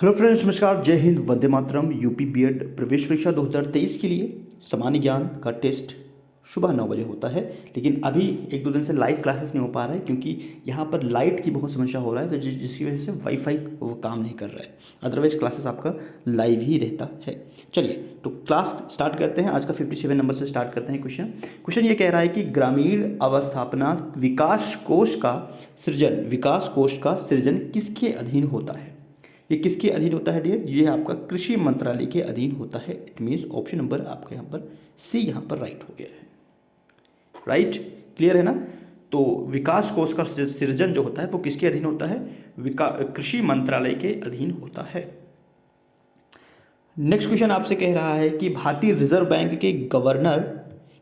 Hello friends, नमस्कार, जय Hind, Vande Mataram. UP BEd प्रवेश परीक्षा 2023 के लिए सामान्य ज्ञान का टेस्ट सुबह 9 बजे होता है। लेकिन अभी एक दो दिन से लाइव क्लासेस नहीं हो पा रहा है क्योंकि यहाँ पर लाइट की बहुत समस्या हो रहा है, तो जिसकी वजह से वाईफाई वो काम नहीं कर रहा है। अदरवाइज क्लासेस आपका लाइव ही रहता है। चलिए तो क्लास स्टार्ट करते हैं। आज का 57 नंबर से स्टार्ट करते हैं। क्वेश्चन ये कह रहा है कि ग्रामीण अवस्थापना विकास कोष का सृजन किसके अधीन होता है? ये किसके अधीन होता है डियर? ये आपका कृषि मंत्रालय के अधीन होता है। इट मीन्स ऑप्शन नंबर आपका यहाँ पर सी यहाँ पर राइट हो गया है। राइट, क्लियर है ना? तो विकास कोष का सृजन जो होता है वो किसके अधीन होता है? कृषि मंत्रालय के अधीन होता है। नेक्स्ट क्वेश्चन आपसे कह रहा है कि भारतीय रिजर्व बैंक के गवर्नर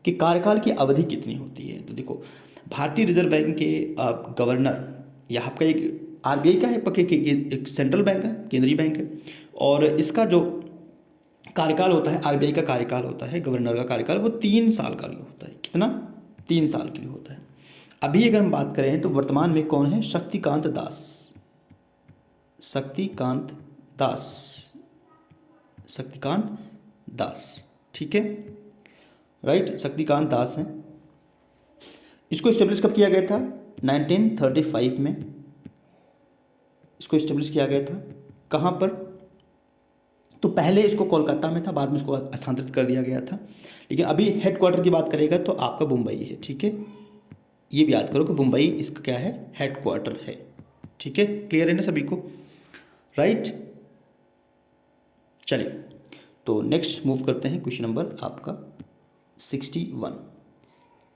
के कार्यकाल की अवधि कितनी होती है? तो देखो, भारतीय रिजर्व बैंक के गवर्नर या आपका एक आरबीआई का है, पक्के एक सेंट्रल बैंक है, केंद्रीय बैंक है, और इसका जो कार्यकाल होता है, आरबीआई का कार्यकाल होता है, गवर्नर का कार्यकाल, वो 3 साल का लिए होता है। कितना? 3 साल के लिए होता है। अभी अगर हम बात करें तो वर्तमान में कौन है? शक्तिकांत दास, ठीक है, राइट, शक्तिकांत दास हैं। इसको इस्टेब्लिश कब किया गया था? 1935 में इसको इस्टेब्लिश किया गया था। कहाँ पर? तो पहले इसको कोलकाता में था, बाद में इसको स्थानांतरित कर दिया गया था। लेकिन अभी हेडक्वार्टर की बात करेगा तो आपका मुंबई है, ठीक है। ये भी याद करो कि मुंबई इसका क्या है? हेडक्वार्टर है, ठीक है। क्लियर है ना सभी को? राइट, चलिए तो नेक्स्ट मूव करते हैं। क्वेश्चन नंबर आपका 61।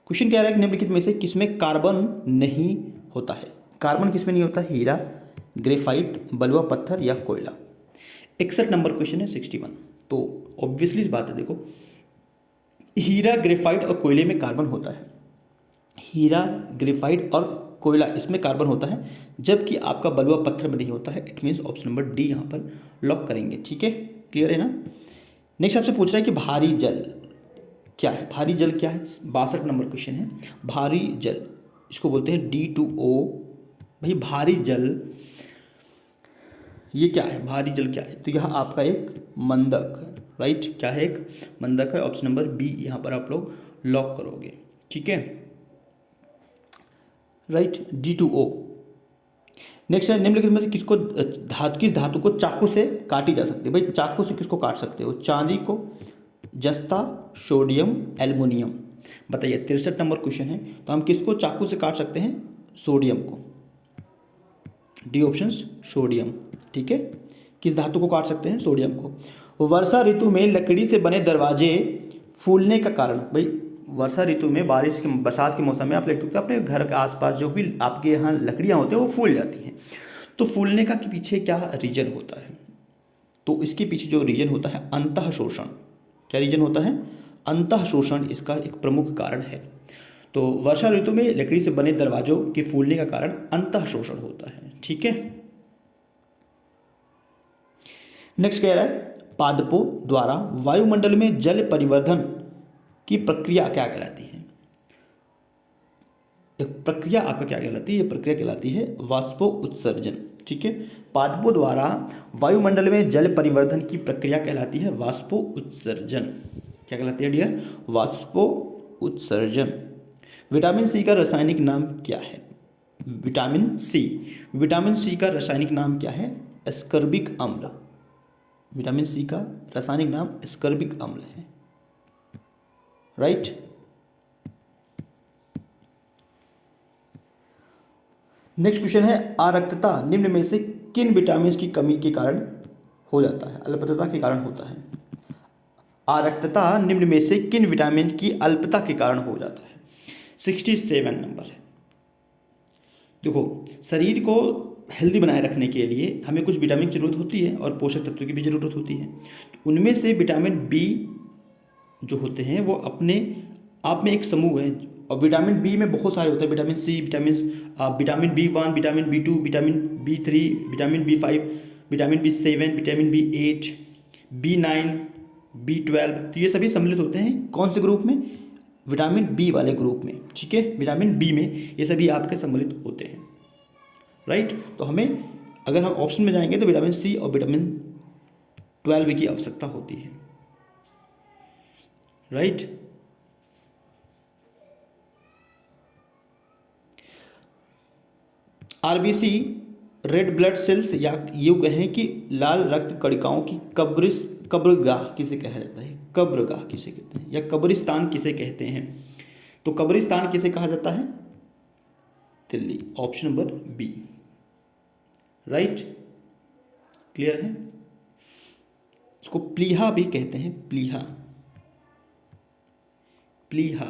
क्वेश्चन कह रहा है कि निम्नलिखित में से किसमें कार्बन नहीं होता है? कार्बन किसमें नहीं होता? हीरा, ग्रेफाइट, बलुआ पत्थर या कोयला। 61 नंबर क्वेश्चन है, 61। तो ऑब्वियसली इस बात है, देखो, हीरा, ग्रेफाइट और कोयले में कार्बन होता है। हीरा, ग्रेफाइट और कोयला, इसमें कार्बन होता है, जबकि आपका बलुआ पत्थर में नहीं होता है। It means option number D यहाँ पर लॉक करेंगे, ठीक है। क्लियर है ना? नेक्स्ट आपसे पूछ रहा है कि भारी जल क्या है? भारी जल क्या है? 62 नंबर क्वेश्चन है। भारी जल, इसको बोलते हैं D2O। भाई भारी जल ये क्या है? भारी जल क्या है? तो यह आपका एक मंदक, राइट, क्या है? एक मंदक है। ऑप्शन नंबर बी यहाँ पर आप लोग लॉक करोगे, ठीक है, राइट, D2O। नेक्स्ट है, निम्नलिखित में से किस धातु को चाकू से काटी जा सकती है? भाई चाकू से किसको काट सकते हो? चांदी को, जस्ता, सोडियम, एल्युमिनियम। बताइए, 63 नंबर क्वेश्चन है। तो हम किसको चाकू से काट सकते हैं? सोडियम को। डी ऑप्शन, सोडियम, ठीक है। किस धातु को काट सकते हैं? सोडियम को। वर्षा ऋतु में लकड़ी से बने दरवाजे फूलने का कारण? भाई वर्षा ऋतु में, बरसात के मौसम में आप देख सकते हो अपने घर के आसपास जो भी आपके यहाँ लकड़ियाँ होती हैं वो फूल जाती हैं। तो फूलने का के पीछे क्या रीजन होता है? तो इसके पीछे जो रीजन होता है, अंतः शोषण। क्या रीजन होता है? अंतः शोषण इसका एक प्रमुख कारण है। तो वर्षा ऋतु में लकड़ी से बने दरवाजों के फूलने का कारण अंतः शोषण होता है, ठीक है। नेक्स्ट कह रहा है, पादपों द्वारा वायुमंडल में जल परिवर्धन की प्रक्रिया क्या कहलाती है? एक प्रक्रिया आपका क्या कहलाती है? ये प्रक्रिया कहलाती है वाष्पो उत्सर्जन, ठीक है। पादपों द्वारा वायुमंडल में जल परिवर्धन की प्रक्रिया कहलाती है वाष्पो उत्सर्जन। क्या कहलाती है डियर? वाष्पो उत्सर्जन। विटामिन सी का रासायनिक नाम क्या है? विटामिन सी का रासायनिक नाम क्या है? एस्कर्बिक अम्ल। विटामिन सी का रासायनिक नाम एस्कर्बिक अम्ल है, राइट। नेक्स्ट क्वेश्चन है, आरक्तता निम्न में से किन विटामिन की कमी के कारण हो जाता है? अल्पता के कारण होता है। आरक्तता निम्न में से किन विटामिन की अल्पता के कारण हो जाता है? 67 नंबर है। देखो, शरीर को हेल्दी बनाए रखने के लिए हमें कुछ विटामिन की जरूरत होती है और पोषक तत्वों की भी जरूरत होती है। उनमें से विटामिन बी जो होते हैं वो अपने आप में एक समूह है, और विटामिन बी में बहुत सारे होते हैं। Vitamin C, vitamin B1, vitamin B2, vitamin B3, vitamin B5, vitamin B7, vitamin B8, B9, B12। तो ये सभी सम्मिलित होते हैं कौन से ग्रुप में? विटामिन बी वाले ग्रुप में, ठीक है। विटामिन बी में ये सभी आपके सम्मिलित होते हैं, राइट। तो हमें अगर हम ऑप्शन में जाएंगे तो विटामिन सी और विटामिन 12 की आवश्यकता होती है, right. RBC red blood cells या यूँ कहें कि लाल रक्त कणिकाओं की कब्रगाह किसे कहा जाता है, कब्रगाह किसे कहते हैं, या कब्रिस्तान किसे कहते हैं? तो कब्रिस्तान किसे कहा जाता है? Delhi, option number B, right. Clear है? इसको प्लीहा भी कहते हैं, प्लीहा, प्लीहा।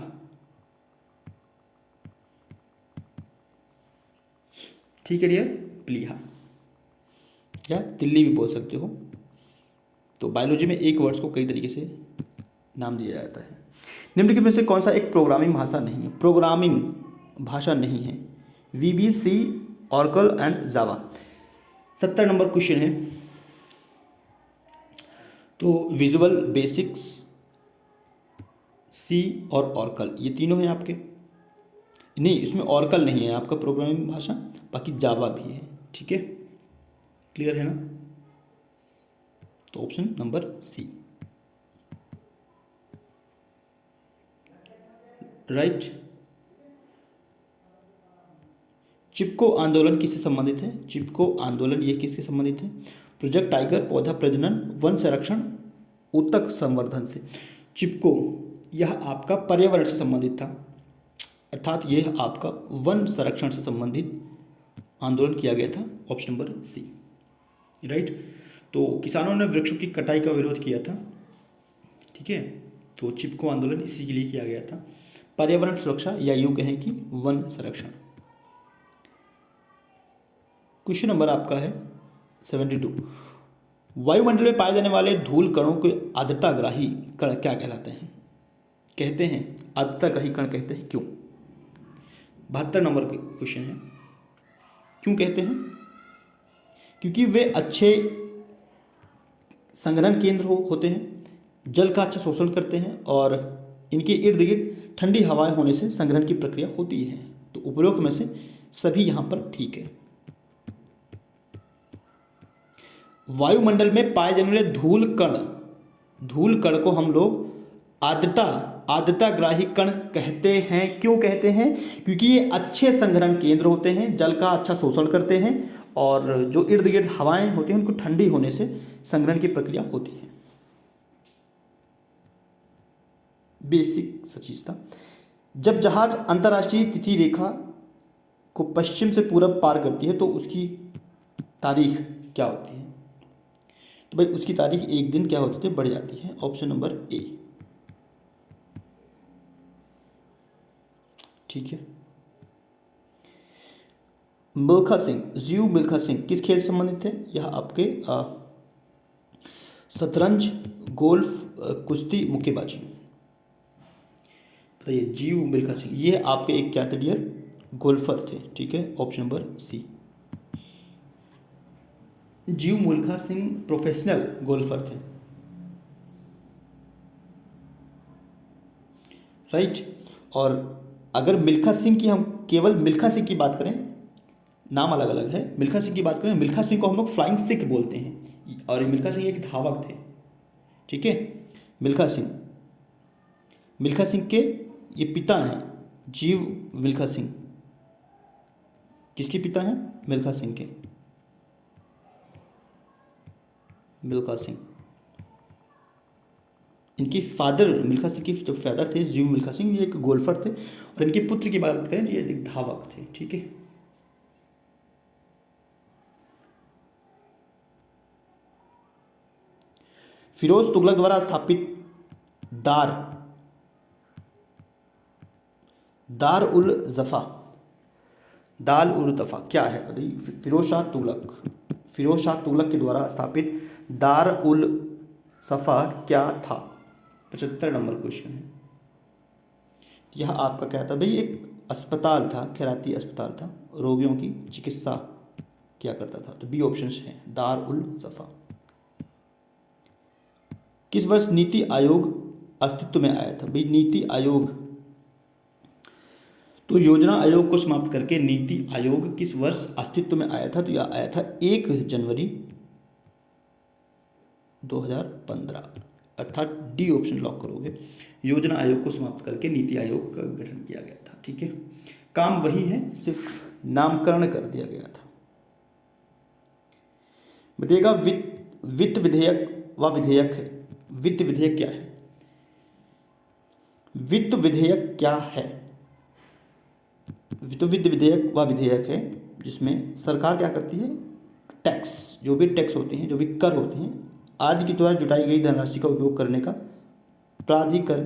ठीक है डियर, प्लीहा या दिल्ली भी बोल सकते हो। तो बायोलॉजी में एक वर्ड्स को कई तरीके से नाम दिया जाता है। निम्नलिखित में से कौन सा एक प्रोग्रामिंग भाषा नहीं है? प्रोग्रामिंग भाषा नहीं है। VBC, oracle and Java. 70 number question है। तो विजुअल बेसिक्स, सी और ऑरेकल, ये तीनों हैं आपके। नहीं, इसमें ऑरेकल नहीं है आपका प्रोग्रामिंग भाषा, बाकी जावा भी है। ठीक है, क्लियर है ना? तो ऑप्शन नंबर सी, राइट। चिपको आंदोलन किससे संबंधित है? चिपको आंदोलन ये किससे संबंधित है? प्रोजेक्ट टाइगर, पौधा प्रजनन, वन संरक्षण, ऊतक संवर्धन से। चिपको यह आपका पर्यावरण से संबंधित था, अर्थात यह आपका वन संरक्षण से संबंधित आंदोलन किया गया था, ऑप्शन नंबर सी, राइट। तो किसानों ने वृक्षों की कटाई का विरोध किया था, ठीक है। तो चिपको आंदोलन इसी के लिए किया गया था, पर्यावरण सुरक्षा या यूँ कहें कि वन संरक्षण। क्वेश्चन नंबर आपका है 72। वायुमंडल में पाए जाने वाले धूल कणों के आर्द्रताग्राही कण क्या कहलाते हैं? कहते हैं आर्द्रताग्राही कण कहते हैं, क्यों? 72 नंबर क्वेश्चन है। क्यों कहते हैं? क्योंकि वे अच्छे संग्रहण केंद्र होते हैं, जल का अच्छा शोषण करते हैं और इनके इर्द गिर्द ठंडी हवाएं होने से संग्रहण की प्रक्रिया होती है। तो उपरोक्त में से सभी यहाँ पर ठीक है। वायुमंडल में पाए जाने वाले धूल कण को हम लोग आर्द्रताग्राही कण कहते हैं। क्यों कहते हैं? क्योंकि ये अच्छे संग्रहण केंद्र होते हैं, जल का अच्छा शोषण करते हैं और जो इर्द गिर्द हवाएं होती हैं उनको ठंडी होने से संग्रहण की प्रक्रिया होती है। बेसिक सचीज था। जब जहाज अंतर्राष्ट्रीय तिथि रेखा को पश्चिम से पूरब पार करती है तो उसकी तारीख क्या होती है? तो भाई उसकी तारीख एक दिन क्या होती है? बढ़ जाती है, ऑप्शन नंबर ए, ठीक है। मिल्खा सिंह, जीव मिल्खा सिंह किस खेल से संबंधित थे? यह आपके शतरंज, गोल्फ, कुश्ती, मुक्केबाजी। बताइए, जीव मिल्खा सिंह ये आपके एक क्या थे डियर? गोल्फर थे, ठीक है, option number C. Jeev Milkha Singh professional golfer थे, राइट। और अगर मिल्खा सिंह की हम केवल मिल्खा सिंह की बात करें, नाम अलग अलग है, मिल्खा सिंह की बात करें, मिल्खा सिंह को हम लोग फ्लाइंग सिख बोलते हैं और मिल्खा सिंह एक धावक थे, ठीक है। मिल्खा सिंह के ये पिता हैं जीव मिल्खा सिंह। किसके पिता हैं? मिल्खा सिंह के, मिल्खा सिंह। इनकी फादर मिल्खा सिंह के जो फादर थे जीव मिल्खा सिंह, ये एक गोल्फर थे और इनके पुत्र की बात करें तो ये एक धावक थे, ठीक है। फिरोज तुगलक द्वारा स्थापित दार उल जफा क्या है? बताइए, फिरोज शाह तुगलक के द्वारा स्थापित दार उल सफा क्या था? 75 नंबर क्वेश्चन है। यह आपका क्या था भाई? एक अस्पताल था, खैराती अस्पताल था, रोगियों की चिकित्सा किया करता था। तो बी ऑप्शन है दार उल सफा। किस वर्ष नीति आयोग अस्तित्व में आया था? भाई नीति आयोग तो योजना आयोग को समाप्त करके नीति आयोग किस वर्ष अस्तित्व में आया था? तो यह आया था 1 जनवरी 2015, अर्थात डी ऑप्शन लॉक करोगे। योजना आयोग को समाप्त करके नीति आयोग का गठन किया गया था। ठीक है, काम वही है, सिर्फ नामकरण कर दिया गया था। बताइएगा वित्त विधेयक व विधेयक है। वित्त विधेयक क्या है? वित्त विधेयक क्या है? तो वित्त विधेयक व विधेयक है जिसमें सरकार क्या करती है? टैक्स, जो भी टैक्स होते हैं, जो भी कर होते हैं आदि के द्वारा जुटाई गई धनराशि का उपयोग करने का प्राधिकार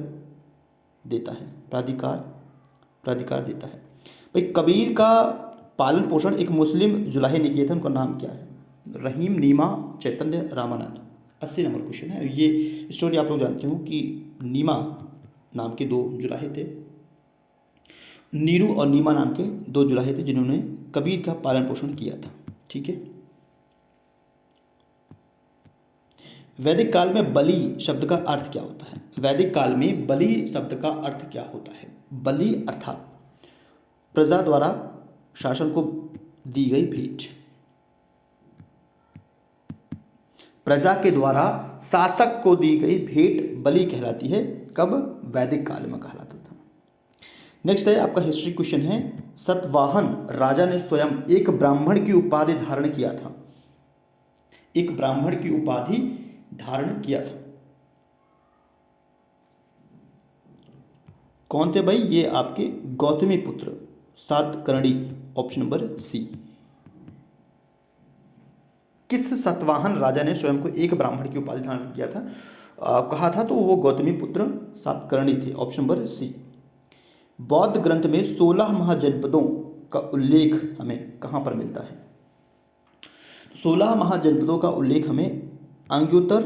देता है। प्राधिकार देता है। भाई कबीर का पालन पोषण एक मुस्लिम जुलाहे ने किया था, उनका नाम क्या है? रहीम, नीमा, चैतन्य, रामानंद। 80 नंबर क्वेश्चन है। ये स्टोरी आप लोग जानते हो कि नीमा नाम के 2 जुलाहे थे, नीरू और नीमा नाम के 2 जुलाहे थे जिन्होंने कबीर का पालन पोषण किया था। ठीक है, वैदिक काल में बलि शब्द का अर्थ क्या होता है? वैदिक काल में बलि शब्द का अर्थ क्या होता है? बलि अर्थात प्रजा द्वारा शासन को दी गई भेंट। प्रजा के द्वारा शासक को दी गई भेंट बलि कहलाती है। कब? वैदिक काल में कहलाता था। नेक्स्ट है आपका हिस्ट्री क्वेश्चन है, सतवाहन राजा ने स्वयं एक ब्राह्मण की उपाधि धारण किया था। एक ब्राह्मण की उपाधि धारण किया था। कौन थे भाई? ये आपके गौतमी पुत्र सातकर्णी, ऑप्शन नंबर सी। किस सतवाहन राजा ने स्वयं को एक ब्राह्मण की उपाधि धारण किया था कहा था? तो वो गौतमी पुत्र सातकर्णी थे, ऑप्शन नंबर सी। बौद्ध ग्रंथ में 16 महाजनपदों का उल्लेख हमें कहां पर मिलता है? 16 महाजनपदों का उल्लेख हमें अंग्योत्तर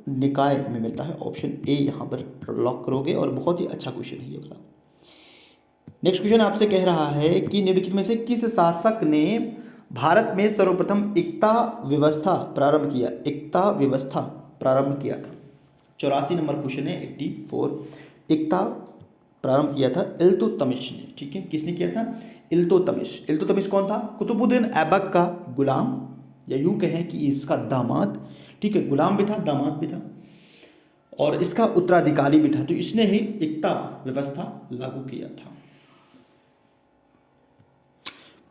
निकाय में मिलता है, ऑप्शन ए यहां पर लॉक करोगे। और बहुत ही अच्छा क्वेश्चन है ये वाला। नेक्स्ट क्वेश्चन आपसे कह रहा है कि निम्नलिखित में से किस शासक ने भारत में सर्वप्रथम एकता व्यवस्था प्रारंभ किया? एकता व्यवस्था प्रारंभ किया था। 84 नंबर क्वेश्चन है, 84। एकता प्रारंभ किया था इल्तुतमिश ने। ठीक है, किसने किया था? इल्तुतमिश। इल्तुतमिश कौन था? कुतुबुद्दीन ऐबक का गुलाम, या यूं कहें कि इसका दामाद। ठीक है, गुलाम भी था, दामाद भी था और इसका उत्तराधिकारी भी था। तो इसने ही एकता व्यवस्था लागू किया था।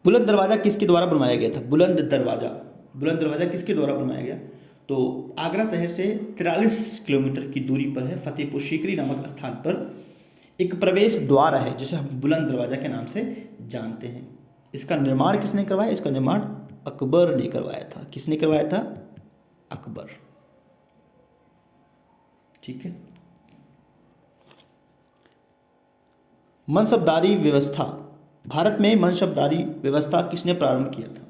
बुलंद दरवाजा किसके द्वारा बनवाया गया था? बुलंद दरवाजा किसके द्वारा बनवाया गया? तो आगरा शहर से 43 किलोमीटर की दूरी पर है, फतेहपुर सीकरी नामक स्थान पर एक प्रवेश द्वार है जिसे हम बुलंद दरवाजा के नाम से जानते हैं। इसका निर्माण किसने करवाया? इसका निर्माण अकबर ने करवाया था। किसने करवाया था? अकबर। ठीक है, मनसबदारी व्यवस्था। भारत में मनसबदारी व्यवस्था किसने प्रारंभ किया था?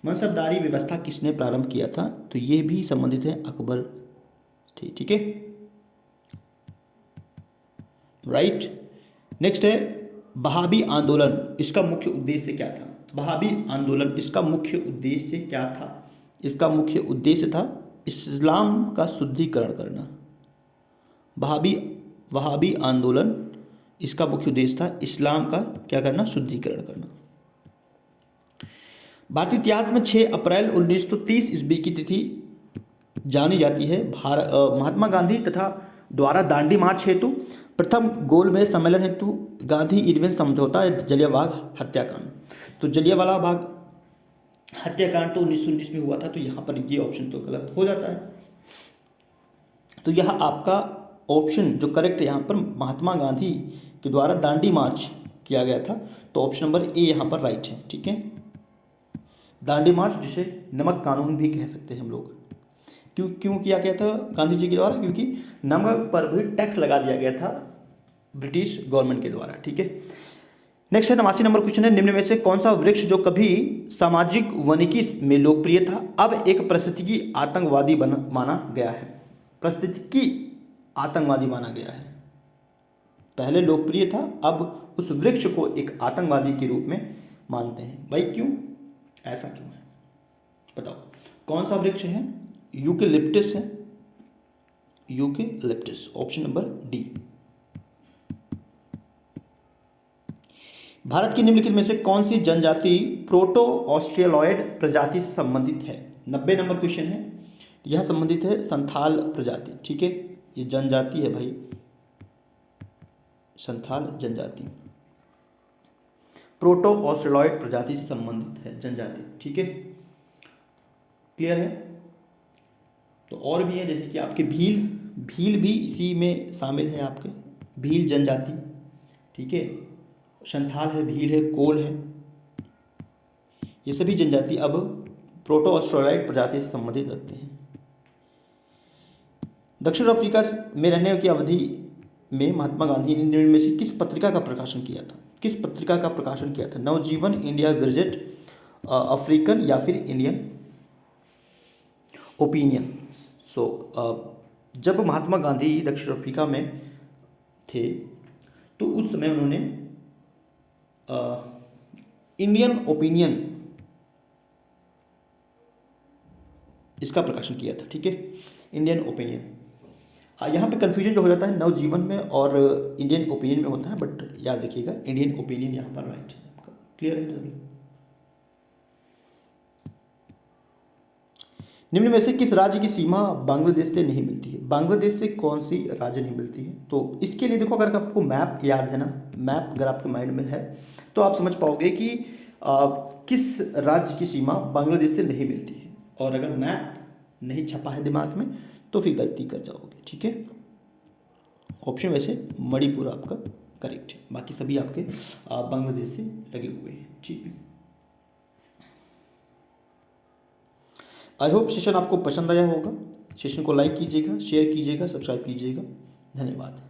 मनसबदारी व्यवस्था किसने प्रारंभ किया था? तो ये भी संबंधित है अकबर थे। ठीक है, राइट। नेक्स्ट है वहाबी आंदोलन, इसका मुख्य उद्देश्य क्या था? वहाबी आंदोलन, इसका मुख्य उद्देश्य क्या था? इसका मुख्य उद्देश्य था इस्लाम का शुद्धिकरण करना। वहाबी आंदोलन, इसका मुख्य उद्देश्य था इस्लाम का क्या करना? शुद्धिकरण करना। भारतीय इतिहास में 6 अप्रैल 1930 ईस्वी की तिथि जानी जाती है। महात्मा गांधी तथा द्वारा दांडी मार्च हेतु, प्रथम गोलमेज सम्मेलन हेतु, गांधी इरविन समझौता, जलियांवाला हत्याकांड। तो जलियांवाला बाग हत्याकांड तो 1919 में हुआ था, तो यहाँ पर ये ऑप्शन तो गलत हो जाता है। तो यह आपका ऑप्शन जो करेक्ट है यहाँ पर महात्मा गांधी के द्वारा दांडी मार्च किया गया था, तो ऑप्शन नंबर ए यहाँ पर राइट है। ठीक है, दांडी मार्च जिसे नमक कानून भी कह सकते हैं हम लोग। क्यों किया गया था गांधी जी के द्वारा? क्योंकि नमक पर भी टैक्स लगा दिया गया था ब्रिटिश गवर्नमेंट के द्वारा। ठीक है, नेक्स्ट है 89 नंबर क्वेश्चन है, निम्न में से कौन सा वृक्ष जो कभी सामाजिक वानिकी में लोकप्रिय था अब एक पारिस्थितिकी आतंकवादी माना गया है? पारिस्थितिकी आतंकवादी माना गया है। पहले लोकप्रिय था, अब उस वृक्ष को एक आतंकवादी के रूप में मानते हैं। भाई क्यों, ऐसा क्यों है बताओ? कौन सा वृक्ष है? यूकेलिप्टस है, eucalyptus, option number D. Bharat की निम्नलिखित में से कौन सी जनजाति प्रोटो ऑस्ट्रेलॉयड प्रजाति से संबंधित है? 90 नंबर क्वेश्चन है। यह संबंधित है संथाल प्रजाति। ठीक है, ये जनजाति है भाई, संथाल जनजाति, प्रोटो ऑस्ट्रेलॉयड प्रजाति से संबंधित है जनजाति। ठीक है, क्लियर है। तो और भी है, जैसे कि आपके भील, भील भी इसी में शामिल है, आपके भील जनजाति। ठीक है, संथाल है, भील है, कोल है, ये सभी जनजाति अब प्रोटो ऑस्ट्रेलॉयड प्रजाति से संबंधित रखते हैं। दक्षिण अफ्रीका में रहने की अवधि में महात्मा गांधी ने निम्न में से किस पत्रिका का प्रकाशन किया था? किस पत्रिका का प्रकाशन किया था? नवजीवन, इंडिया गजट, अफ्रीकन या फिर इंडियन ओपिनियन। जब महात्मा गांधी दक्षिण अफ्रीका में थे तो उस समय उन्होंने इंडियन ओपिनियन इसका प्रकाशन किया था। ठीक है, इंडियन ओपिनियन। यहाँ पे कन्फ्यूजन जो हो जाता है नवजीवन में और इंडियन ओपिनियन में होता है, बट याद रखिएगा इंडियन ओपिनियन यहाँ पर राइट है आपका। क्लियर है सभी? निम्न में से किस राज्य की सीमा बांग्लादेश से नहीं मिलती है? बांग्लादेश से कौन सी राज्य नहीं मिलती है? तो इसके लिए देखो, अगर आपको मैप याद है ना, मैप अगर आपके माइंड में है तो आप समझ पाओगे कि किस राज्य की सीमा बांग्लादेश से नहीं मिलती है। और अगर मैप नहीं छपा है दिमाग में तो फिर गलती कर जाओगे। ठीक है, ऑप्शन वैसे मणिपुर आपका करेक्ट है, बाकी सभी आपके बांग्लादेश से लगे हुए हैं। ठीक है, आई होप सेशन आपको पसंद आया होगा। सेशन को लाइक कीजिएगा, शेयर कीजिएगा, सब्सक्राइब कीजिएगा। धन्यवाद।